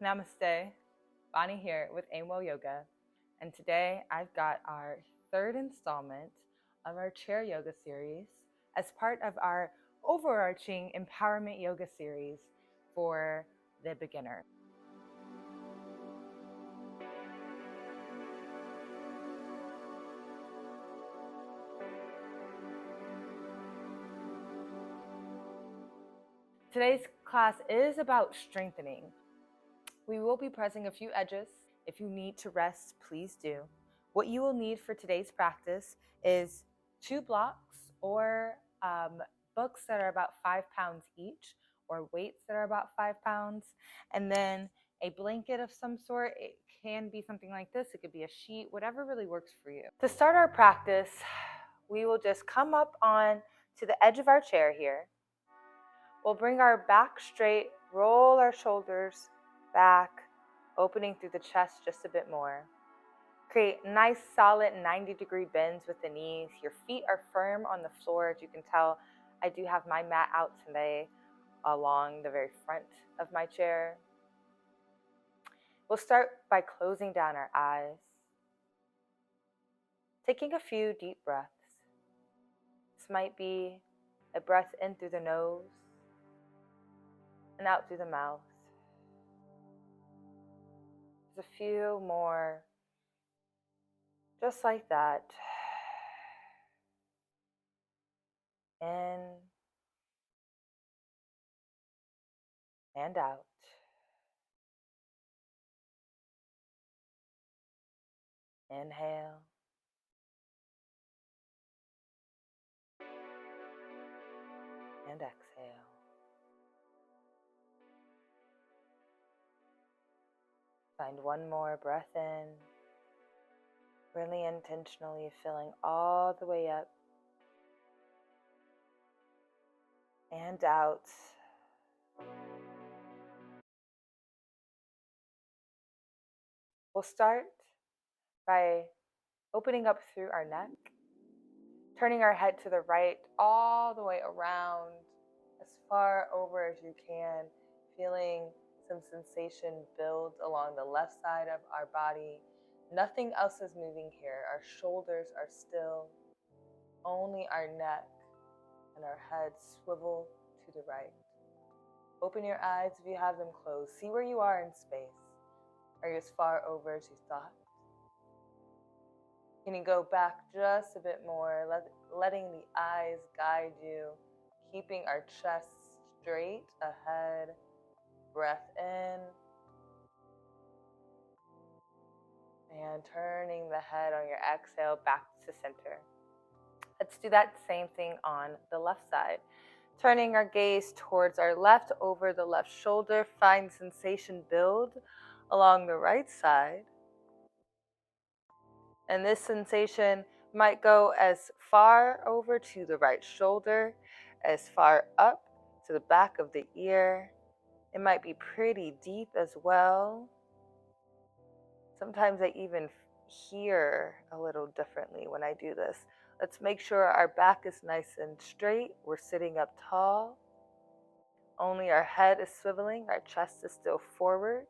Namaste, Bonnie here with AIMwell Yoga, and today I've got our third installment of our chair yoga series as part of our overarching empowerment yoga series for the beginner. Today's class is about strengthening. We will be pressing a few edges. If you need to rest, please do. What you will need for today's practice is 2 blocks or books that are about 5 pounds each, or weights that are about 5 pounds, and then a blanket of some sort. It can be something like this. It could be a sheet, whatever really works for you. To start our practice, we will just come up on to the edge of our chair here. We'll bring our back straight, roll our shoulders back, opening through the chest just a bit more. Create nice solid 90-degree bends with the knees. Your feet are firm on the floor. As you can tell, I do have my mat out today along the very front of my chair. We'll start by closing down our eyes, taking a few deep breaths. This might be a breath in through the nose and out through the mouth. There's a few more, just like that. In and out. Inhale. And exhale. Find one more breath in, really intentionally filling all the way up and out. We'll start by opening up through our neck, turning our head to the right all the way around, as far over as you can, feeling some sensation build along the left side of our body. Nothing else is moving here. Our shoulders are still, only our neck and our head swivel to the right. Open your eyes if you have them closed. See where you are in space. Are you as far over as you thought? Can you go back just a bit more, letting the eyes guide you, keeping our chest straight ahead. Breath in. And turning the head on your exhale back to center. Let's do that same thing on the left side. Turning our gaze towards our left, over the left shoulder. Find sensation build along the right side. And this sensation might go as far over to the right shoulder, as far up to the back of the ear. It might be pretty deep as well. Sometimes I even hear a little differently when I do this. Let's make sure our back is nice and straight. We're sitting up tall. Only our head is swiveling. Our chest is still forward.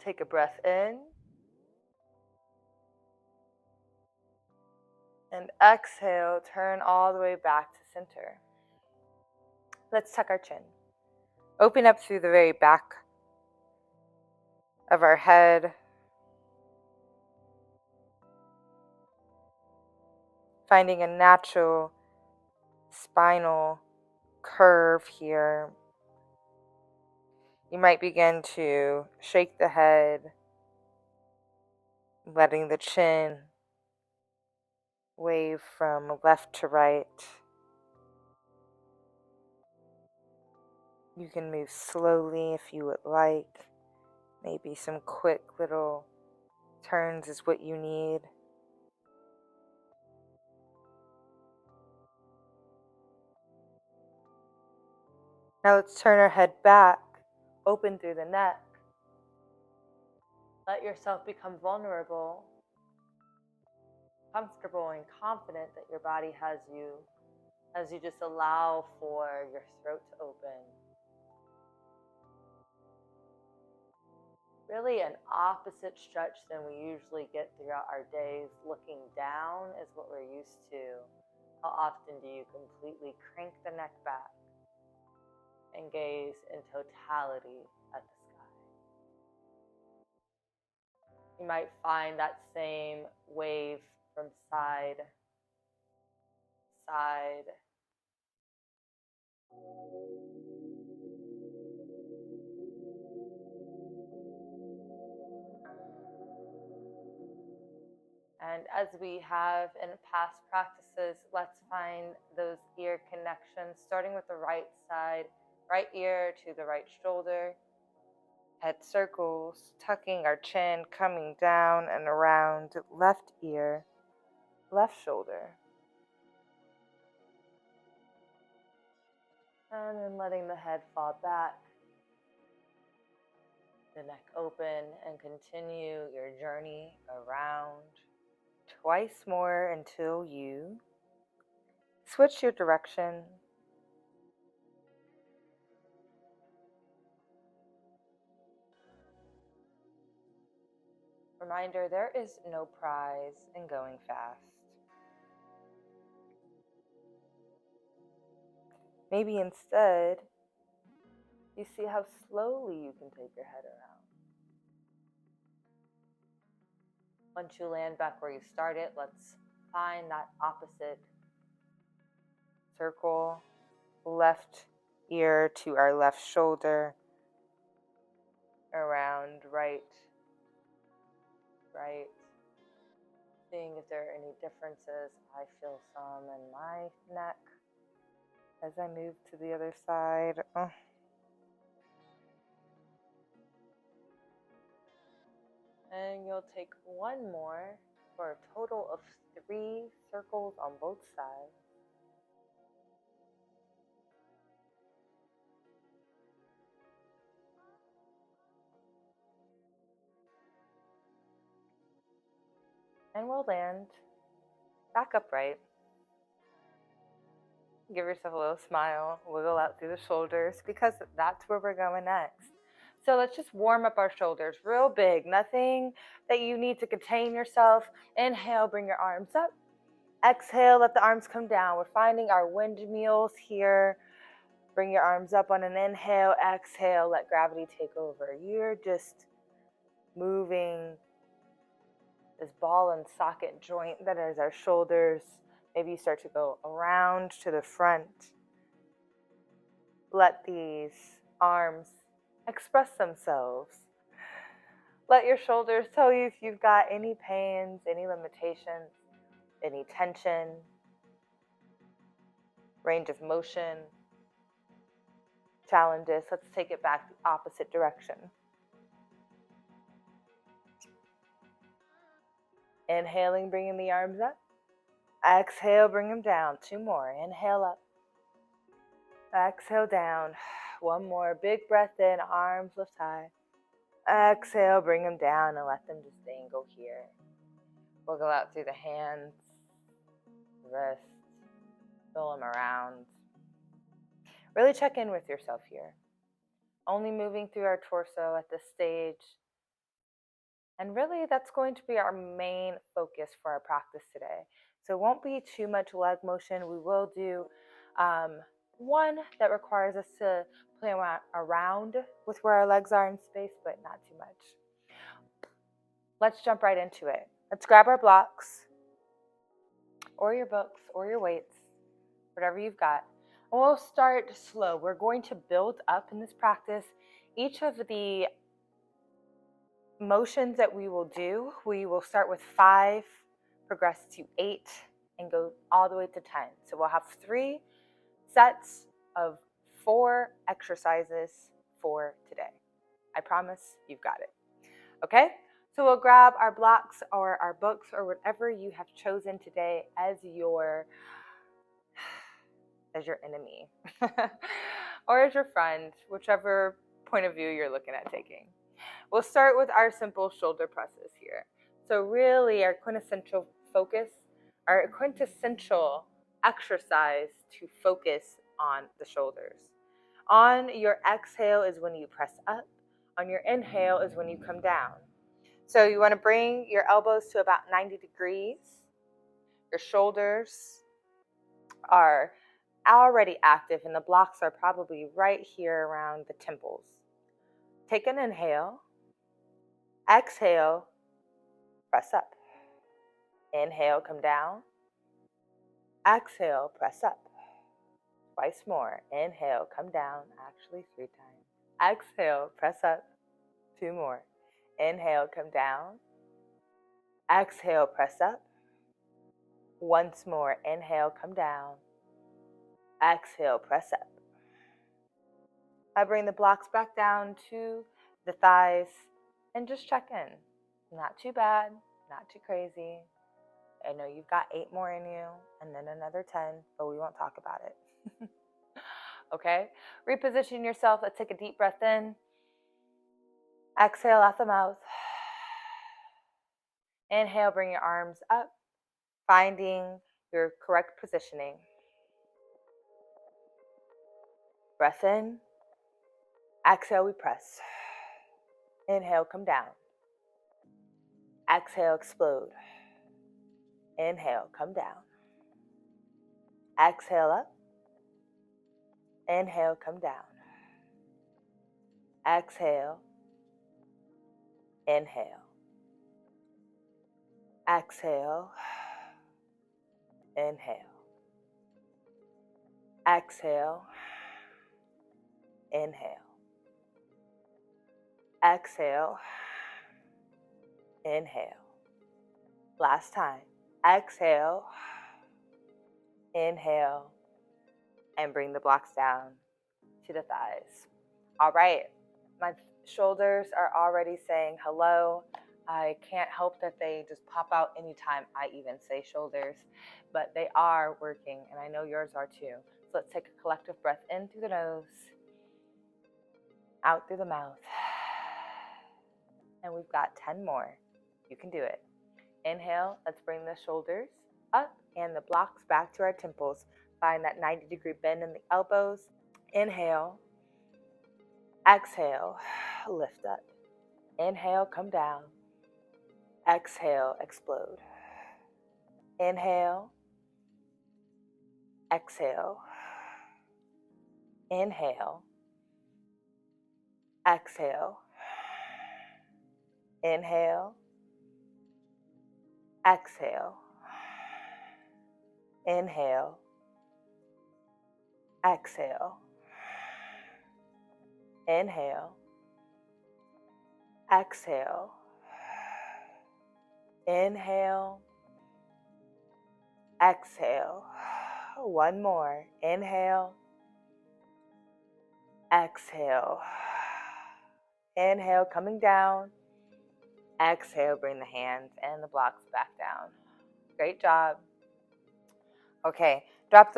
Take a breath in. And exhale, turn all the way back to center. Let's tuck our chin. Open up through the very back of our head. Finding a natural spinal curve here. You might begin to shake the head, letting the chin wave from left to right. You can move slowly if you would like. Maybe some quick little turns is what you need. Now let's turn our head back, open through the neck. Let yourself become vulnerable, comfortable and confident that your body has you, as you just allow for your throat to open. Really an opposite stretch than we usually get throughout our days. Looking down is what we're used to. How often do you completely crank the neck back and gaze in totality at the sky? You might find that same wave from side, side. And as we have in past practices, let's find those ear connections, starting with the right side, right ear to the right shoulder. Head circles, tucking our chin, coming down and around left ear, left shoulder. And then letting the head fall back, the neck open, and continue your journey around twice more until you switch your direction. Reminder, there is no prize in going fast. Maybe instead, you see how slowly you can take your head around. Once you land back where you started, let's find that opposite circle, left ear to our left shoulder, around right, right. Seeing if there are any differences. I feel some in my neck as I move to the other side. And you'll take one more for a total of 3 circles on both sides. And we'll land back upright. Give yourself a little smile, wiggle out through the shoulders, because that's where we're going next. So let's just warm up our shoulders real big. Nothing that you need to contain yourself. Inhale, bring your arms up. Exhale, let the arms come down. We're finding our windmills here. Bring your arms up on an inhale. Exhale, let gravity take over. You're just moving this ball and socket joint that is our shoulders. Maybe you start to go around to the front. Let these arms express themselves. Let your shoulders tell you if you've got any pains, any limitations, any tension, range of motion, challenges. Let's take it back the opposite direction. Inhaling, bringing the arms up. Exhale, bring them down. 2 more. Inhale up. Exhale down. 1 more. Big breath in. Arms lift high. Exhale, bring them down and let them just dangle here. Wiggle out through the hands, wrists, fill them around. Really check in with yourself here. Only moving through our torso at this stage. And really, that's going to be our main focus for our practice today. So it won't be too much leg motion. We will do one that requires us to play around with where our legs are in space, but not too much. Let's jump right into it. Let's grab our blocks, or your books, or your weights, whatever you've got. And we'll start slow. We're going to build up in this practice. Each of the motions that we will do, we will start with 5, progress to 8, and go all the way to 10. So we'll have 3 sets of 4 exercises for today. I promise you've got it. Okay? So we'll grab our blocks or our books or whatever you have chosen today as your enemy or as your friend, whichever point of view you're looking at taking. We'll start with our simple shoulder presses here. So really our quintessential focus, our quintessential exercise to focus on the shoulders. On your exhale is when you press up. On your inhale is when you come down. So you want to bring your elbows to about 90 degrees. Your shoulders are already active and the blocks are probably right here around the temples. Take an inhale. Exhale, press up. Inhale, come down. Exhale, press up. Twice more. Inhale, come down. Actually, 3 times. Exhale, press up. 2 more. Inhale, come down. Exhale, press up. Once more. Inhale, come down. Exhale, press up. I bring the blocks back down to the thighs and just check in. Not too bad, not too crazy. I know you've got 8 more in you and then another 10, but we won't talk about it. Okay? Reposition yourself. Let's take a deep breath in. Exhale out the mouth. Inhale, bring your arms up, finding your correct positioning. Breath in. Exhale, we press. Inhale, come down. Exhale, explode. Inhale, come down. Exhale up. Inhale, come down. Exhale. Inhale. Exhale. Inhale. Exhale. Inhale. Exhale. Inhale. Last time. Exhale. Inhale. And bring the blocks down to the thighs. All right. My shoulders are already saying hello. I can't help that they just pop out anytime I even say shoulders, but they are working, and I know yours are too. So let's take a collective breath in through the nose, out through the mouth, and we've got 10 more. You can do it. Inhale, let's bring the shoulders up and the blocks back to our temples. Find that 90-degree bend in the elbows. Inhale. Exhale, lift up. Inhale, come down. Exhale, explode. Inhale. Exhale. Inhale. Exhale. Inhale. Exhale. Inhale. Exhale. Inhale. Exhale. Inhale. Exhale. One more. Inhale. Exhale. Inhale, coming down. Exhale, bring the hands and the blocks back down. Great job. Okay, drop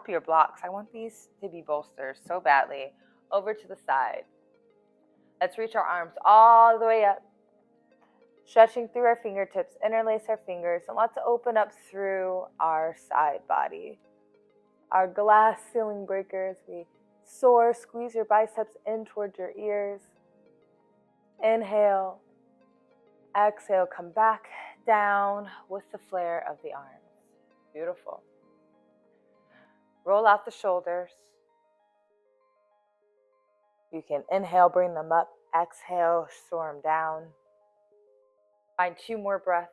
your blocks. I want these to be bolsters so badly. Over to the side. Let's reach our arms all the way up. Stretching through our fingertips, interlace our fingers, and let's open up through our side body. Our glass ceiling breakers. We soar, squeeze your biceps in towards your ears. Inhale. Exhale, come back down with the flare of the arms. Beautiful. Roll out the shoulders. You can inhale, bring them up. Exhale, soar them down. Find 2 more breaths.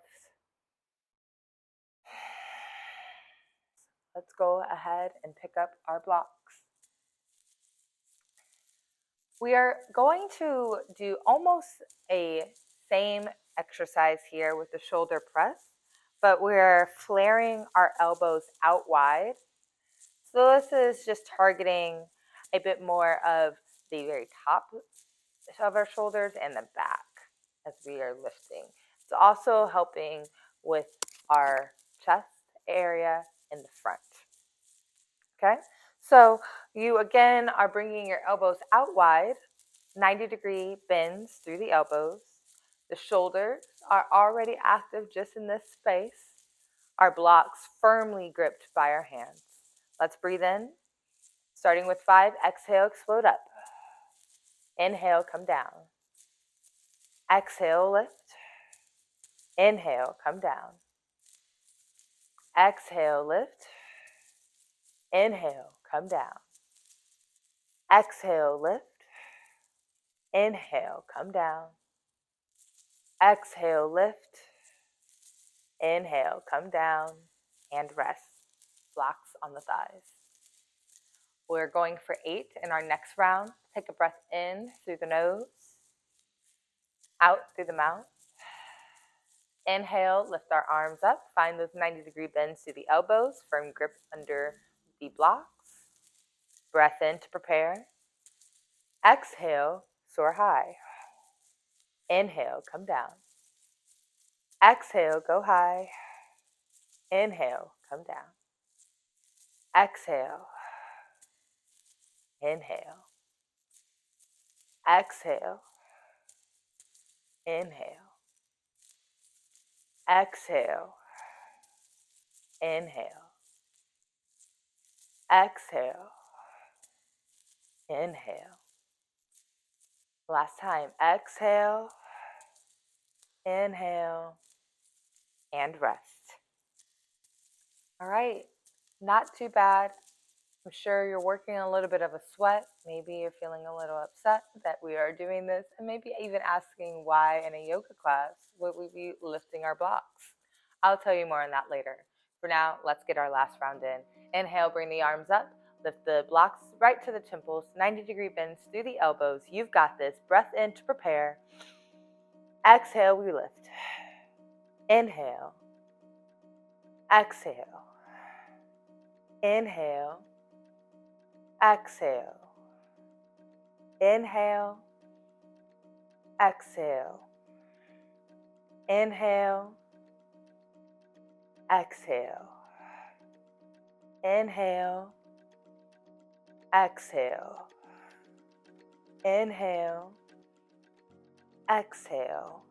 Let's go ahead and pick up our blocks. We are going to do almost a same exercise here with the shoulder press, but we're flaring our elbows out wide. So this is just targeting a bit more of the very top of our shoulders and the back as we are lifting. It's also helping with our chest area in the front. Okay, so you again are bringing your elbows out wide, 90-degree bends through the elbows. The shoulders are already active just in this space. Our blocks firmly gripped by our hands. Let's breathe in. Starting with 5, exhale, explode up. Inhale, come down. Exhale, lift. Inhale, come down. Exhale, lift. Inhale, come down. Exhale, lift. Inhale, come down. Exhale, lift. Inhale, come down. And rest. Blocks on the thighs. We're going for 8 in our next round. Take a breath in through the nose. Out through the mouth. Inhale, lift our arms up. Find those 90-degree bends through the elbows. Firm grip under the blocks. Breath in to prepare. Exhale, soar high. Inhale, come down. Exhale, go high. Inhale, come down. Exhale. Inhale. Exhale. Inhale. Exhale. Inhale. Exhale. Inhale. Last time. Exhale. Inhale. And rest. All right. Not too bad. I'm sure you're working a little bit of a sweat. Maybe you're feeling a little upset that we are doing this, and maybe even asking why in a yoga class would we be lifting our blocks. I'll tell you more on that later. For now, let's get our last round in. Inhale, bring the arms up. Lift the blocks right to the temples, 90-degree bends through the elbows. You've got this. Breath in to prepare. Exhale, we lift. Inhale. Exhale. Inhale. Exhale. Inhale. Exhale. Inhale. Exhale. Inhale. Exhale. Inhale. Exhale.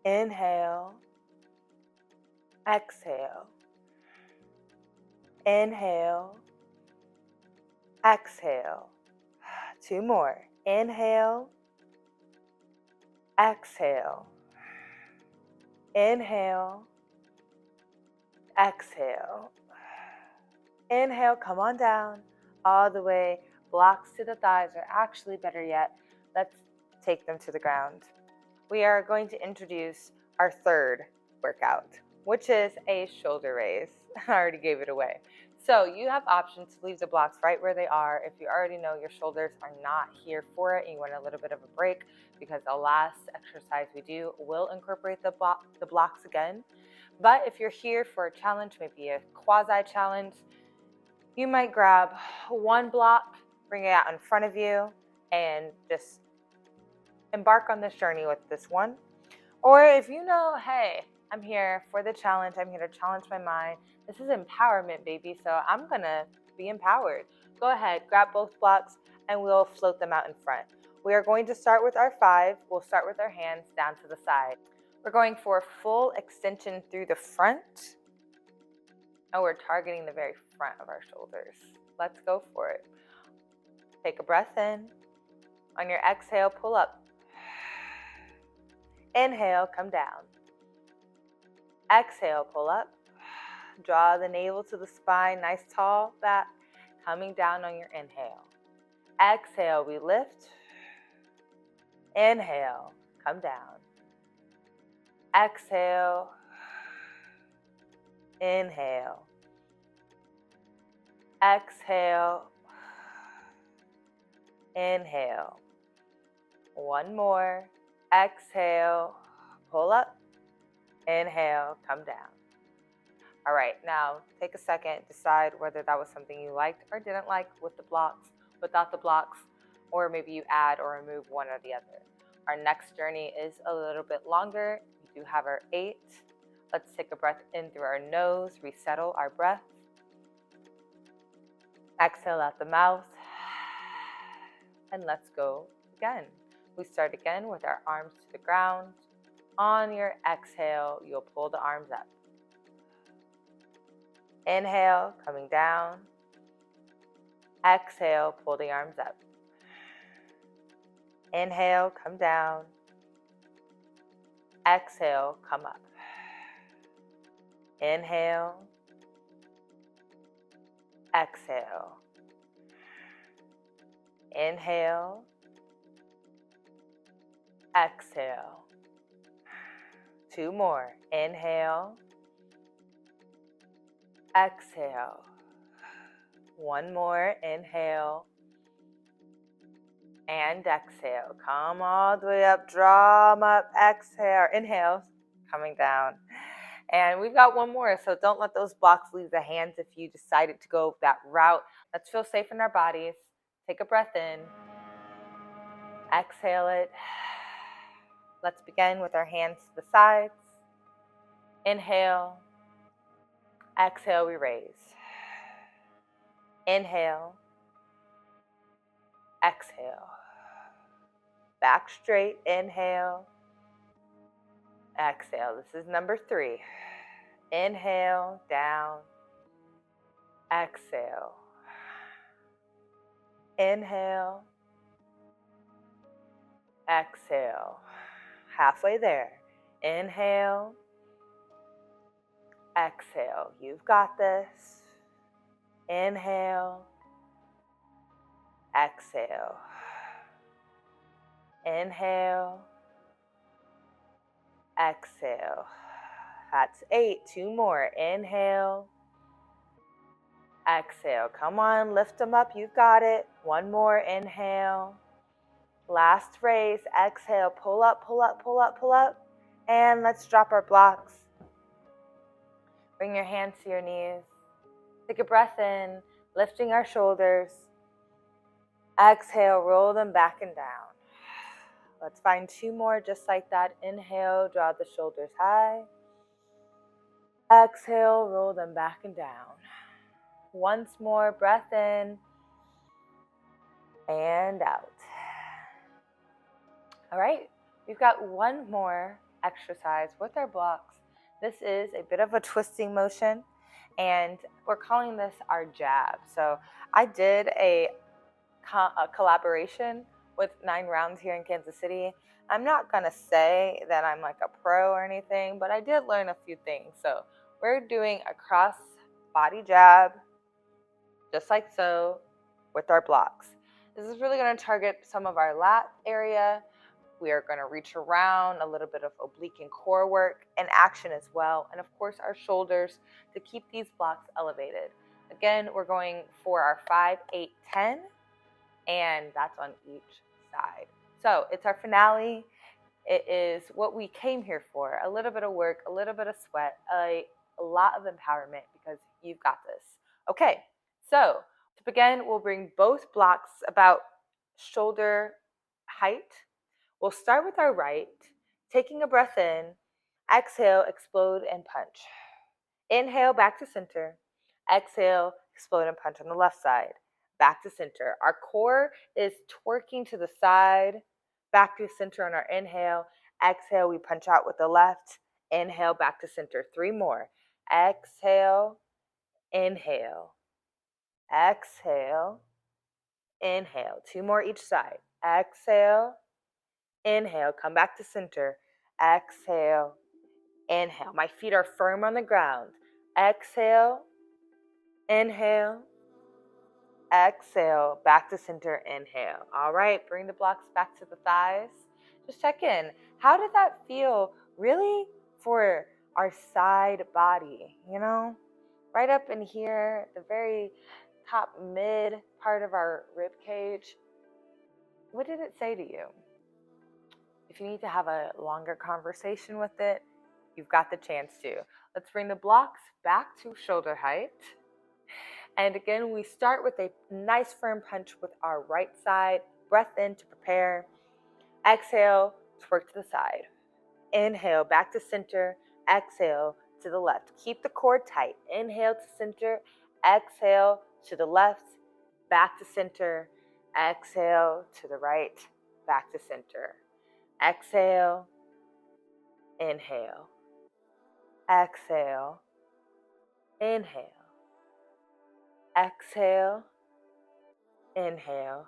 Inhale. Exhale. Inhale. Exhale. 2 more. Inhale. Exhale. Inhale. Exhale. Inhale, come on down all the way. Blocks to the thighs, or actually better yet, let's take them to the ground. We are going to introduce our third workout, which is a shoulder raise. I already gave it away. So you have options to leave the blocks right where they are. If you already know your shoulders are not here for it and you want a little bit of a break, because the last exercise we do will incorporate the blocks again. But if you're here for a challenge, maybe a quasi challenge, you might grab one block, bring it out in front of you, and just embark on this journey with this one. Or if you know, hey, I'm here for the challenge, I'm here to challenge my mind. This is empowerment, baby, so I'm going to be empowered. Go ahead, grab both blocks, and we'll float them out in front. We are going to start with our 5. We'll start with our hands down to the side. We're going for a full extension through the front. And we're targeting the very front of our shoulders. Let's go for it. Take a breath in. On your exhale, pull up. Inhale, come down. Exhale, pull up. Draw the navel to the spine, nice tall back, coming down on your inhale. Exhale, we lift. Inhale, come down. Exhale. Inhale. Exhale. Inhale. One more. Exhale. Pull up. Inhale. Come down. All right, now take a second, decide whether that was something you liked or didn't like with the blocks, without the blocks, or maybe you add or remove one or the other. Our next journey is a little bit longer. We do have our 8. Let's take a breath in through our nose, resettle our breath. Exhale out the mouth. And let's go again. We start again with our arms to the ground. On your exhale, you'll pull the arms up. Inhale, coming down. Exhale, pull the arms up. Inhale, come down. Exhale, come up. Inhale. Exhale. Inhale. Exhale. 2 more. Inhale. Exhale. 1 more. Inhale. And exhale. Come all the way up. Draw them up. Exhale. Inhale. Coming down. And we've got 1 more. So don't let those blocks leave the hands if you decided to go that route. Let's feel safe in our bodies. Take a breath in. Exhale it. Let's begin with our hands to the sides. Inhale. Exhale, we raise. Inhale. Exhale. Back straight. Inhale. Exhale. This is number 3. Inhale, down. Exhale. Inhale. Exhale. Halfway there. Inhale. Exhale. You've got this. Inhale. Exhale. Inhale. Exhale. That's 8. 2 more. Inhale. Exhale. Come on, lift them up. You've got it. 1 more. Inhale. Last raise. Exhale. Pull up, pull up, pull up, pull up. And let's drop our blocks. Bring your hands to your knees. Take a breath in, lifting our shoulders. Exhale, roll them back and down. Let's find 2 more just like that. Inhale, draw the shoulders high. Exhale, roll them back and down. Once more, breath in and out. All right, we've got 1 more exercise with our blocks. This is a bit of a twisting motion, and we're calling this our jab. So I did a collaboration with 9 Rounds here in Kansas City. I'm not going to say that I'm like a pro or anything, but I did learn a few things. So we're doing a cross body jab, just like so, with our blocks. This is really going to target some of our lat area. We are going to reach around, a little bit of oblique and core work and action as well. And of course, our shoulders to keep these blocks elevated. Again, we're going for our 5, 8, 10, and that's on each side. So it's our finale. It is what we came here for. A little bit of work, a little bit of sweat, a lot of empowerment, because you've got this. Okay, so to begin, we'll bring both blocks about shoulder height. We'll start with our right, taking a breath in. Exhale, explode and punch. Inhale, back to center. Exhale, explode and punch on the left side. Back to center. Our core is twerking to the side. Back to center on our inhale. Exhale, we punch out with the left. Inhale, back to center. 3 more. Exhale, inhale. Exhale, inhale. 2 more each side. Exhale, inhale. Come back to center. Exhale, inhale. My feet are firm on the ground. Exhale, inhale. Exhale, back to center, inhale. All right, bring the blocks back to the thighs. Just check in. How did that feel really for our side body? You know, right up in here, the very top mid part of our rib cage. What did it say to you? If you need to have a longer conversation with it, you've got the chance to. Let's bring the blocks back to shoulder height. And again, we start with a nice firm punch with our right side. Breath in to prepare. Exhale, twerk to the side. Inhale, back to center. Exhale, to the left. Keep the core tight. Inhale to center. Exhale to the left. Back to center. Exhale to the right. Back to center. Exhale. Inhale. Exhale. Inhale. Exhale, inhale,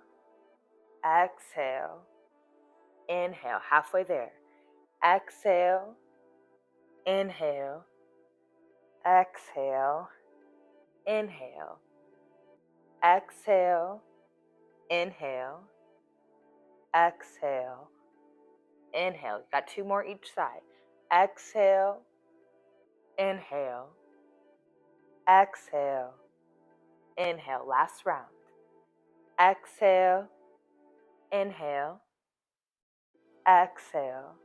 exhale, Inhale, halfway there. Exhale, inhale, exhale, inhale, exhale, inhale, exhale, inhale. You got 2 more each side. Exhale, inhale, exhale, inhale. Last round. Exhale, inhale, exhale,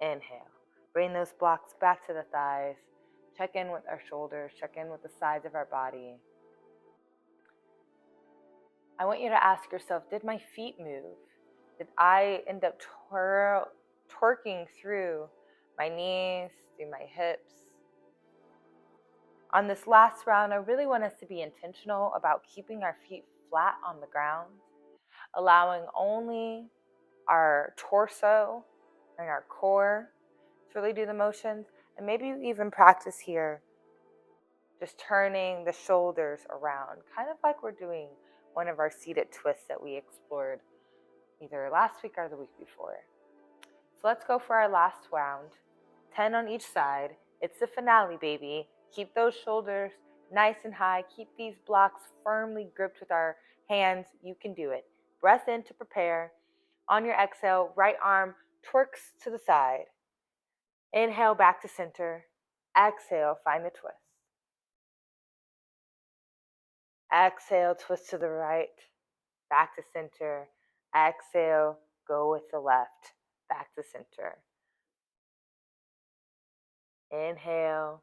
inhale. Bring those blocks back to the thighs. Check in with our shoulders. Check in with the sides of our body. I want you to ask yourself, did my feet move? Did I end up twerking through my knees, through my hips? On this last round, I really want us to be intentional about keeping our feet flat on the ground, allowing only our torso and our core to really do the motions. And maybe you even practice here just turning the shoulders around, kind of like we're doing one of our seated twists that we explored either last week or the week before. So let's go for our last round. 10 on each side. It's the finale, baby. Keep those shoulders nice and high. Keep these blocks firmly gripped with our hands. You can do it. Breath in to prepare. On your exhale, right arm twerks to the side. Inhale, back to center. Exhale, find the twist. Exhale, twist to the right. Back to center. Exhale, go with the left. Back to center. Inhale,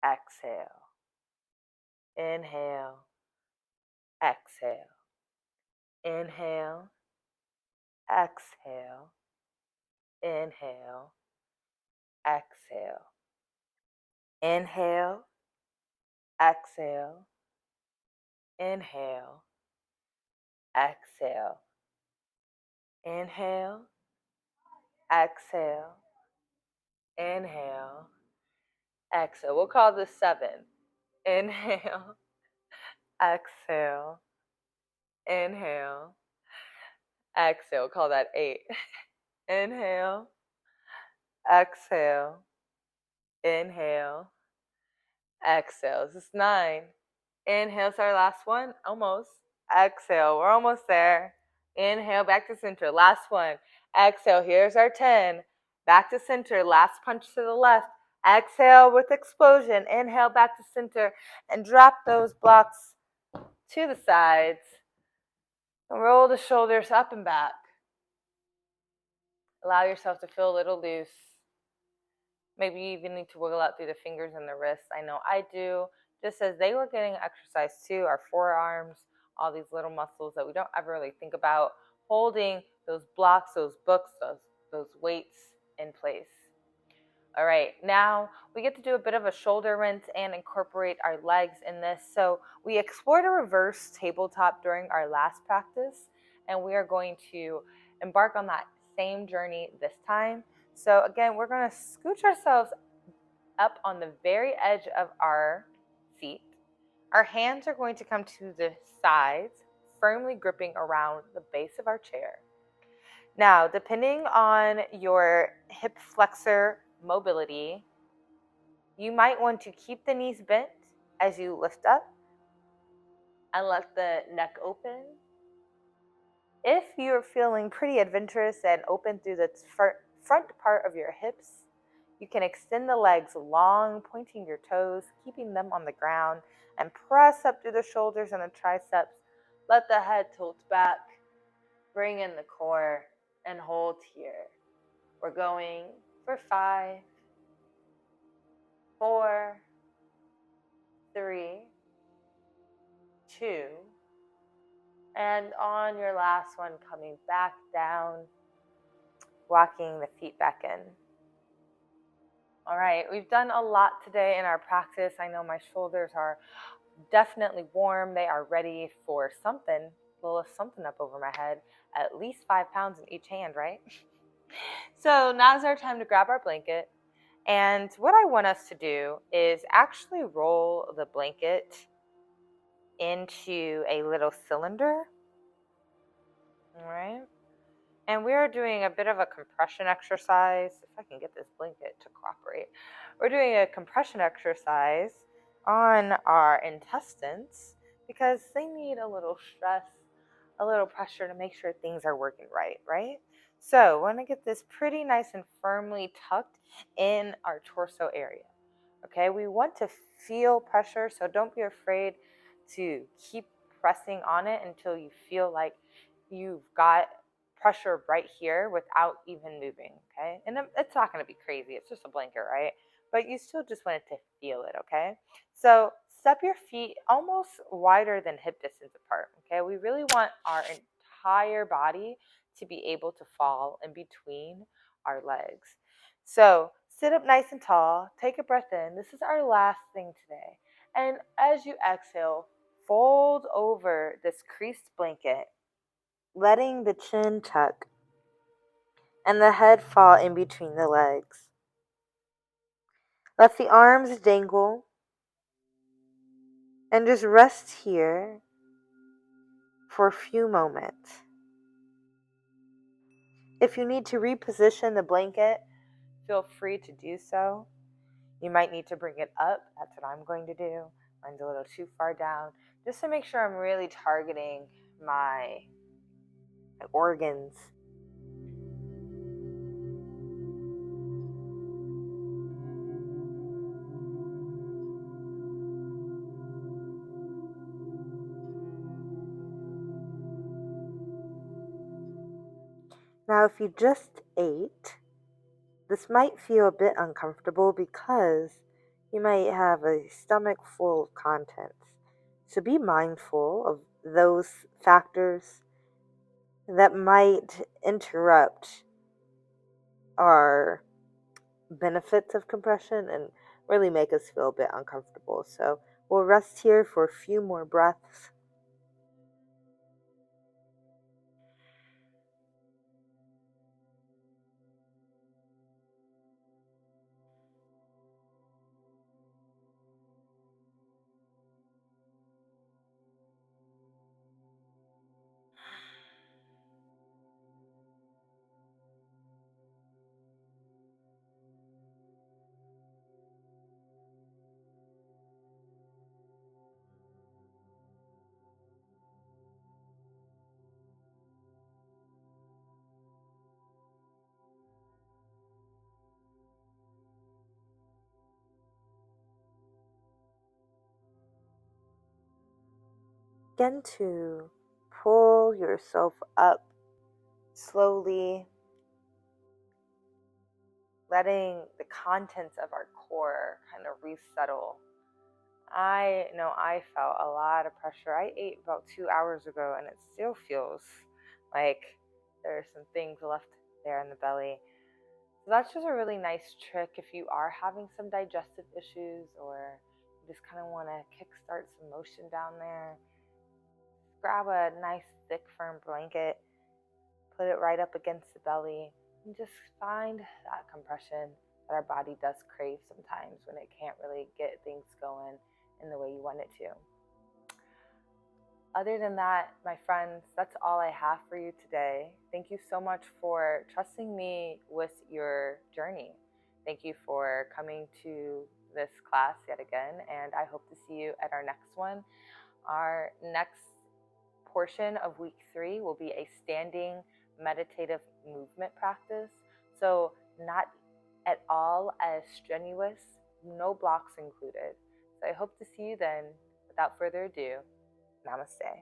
exhale. Inhale, exhale. Inhale, exhale. Inhale, exhale. Inhale, exhale. Inhale, exhale. Inhale, exhale. Inhale, exhale. We'll call this 7. Inhale, exhale. Inhale, exhale. Call that 8. Inhale, exhale. Inhale, exhale. This is 9. Inhale, it's our last one. Almost. Exhale, we're almost there. Inhale, back to center. Last one. Exhale, here's our 10. Back to center. Last punch to the left. Exhale with explosion. Inhale, back to center. And drop those blocks to the sides. And roll the shoulders up and back. Allow yourself to feel a little loose. Maybe you even need to wiggle out through the fingers and the wrists. I know I do. Just as they were getting exercise too, our forearms, all these little muscles that we don't ever really think about, holding those blocks, those books, those weights in place. All right, now we get to do a bit of a shoulder rinse and incorporate our legs in this. So we explored a reverse tabletop during our last practice, and we are going to embark on that same journey this time. So again, we're going to scooch ourselves up on the very edge of our feet. Our hands are going to come to the sides, firmly gripping around the base of our chair. Now, depending on your hip flexor mobility, you might want to keep the knees bent as you lift up and let the neck open. If you're feeling pretty adventurous and open through the front part of your hips, you can extend the legs long, pointing your toes, keeping them on the ground, and press up through the shoulders and the triceps. Let the head tilt back, bring in the core, and hold here. We're going for 5, 4, 3, 2, and on your last one, coming back down, walking the feet back in. All right, we've done a lot today in our practice. I know my shoulders are definitely warm. They are ready for something. We'll lift something up over my head. At least 5 pounds in each hand, right? So now's our time to grab our blanket. And what I want us to do is actually roll the blanket into a little cylinder. All right. And we are doing a bit of a compression exercise. If I can get this blanket to cooperate. We're doing a compression exercise on our intestines because they need a little stress, a little pressure to make sure things are working right? So we want to get this pretty nice and firmly tucked in our torso area. Okay, we want to feel pressure, so don't be afraid to keep pressing on it until you feel like you've got pressure right here without even moving. Okay, and it's not going to be crazy, it's just a blanket, right? But you still just want it to feel it. Okay, so step your feet almost wider than hip distance apart. Okay, we really want our entire body to be able to fall in between our legs. So sit up nice and tall, take a breath in. This is our last thing today. And as you exhale, fold over this creased blanket, letting the chin tuck and the head fall in between the legs. Let the arms dangle and just rest here for a few moments. If you need to reposition the blanket, feel free to do so. You might need to bring it up. That's what I'm going to do. Mine's a little too far down, just to make sure I'm really targeting my organs. Now, if you just ate, this might feel a bit uncomfortable because you might have a stomach full of contents. So be mindful of those factors that might interrupt our benefits of compression and really make us feel a bit uncomfortable. So we'll rest here for a few more breaths. Begin to pull yourself up slowly, letting the contents of our core kind of resettle. I know I felt a lot of pressure. I ate about 2 hours ago and it still feels like there's some things left there in the belly. So that's just a really nice trick if you are having some digestive issues or you just kind of want to kickstart some motion down there. Grab a nice thick firm blanket, put it right up against the belly, and just find that compression that our body does crave sometimes when it can't really get things going in the way you want it to. Other than that, my friends, that's all I have for you today. Thank you so much for trusting me with your journey. Thank you for coming to this class yet again, and I hope to see you at our next one. Our next portion of week 3 will be a standing meditative movement practice. So not at all as strenuous, no blocks included. So I hope to see you then. Without further ado, Namaste.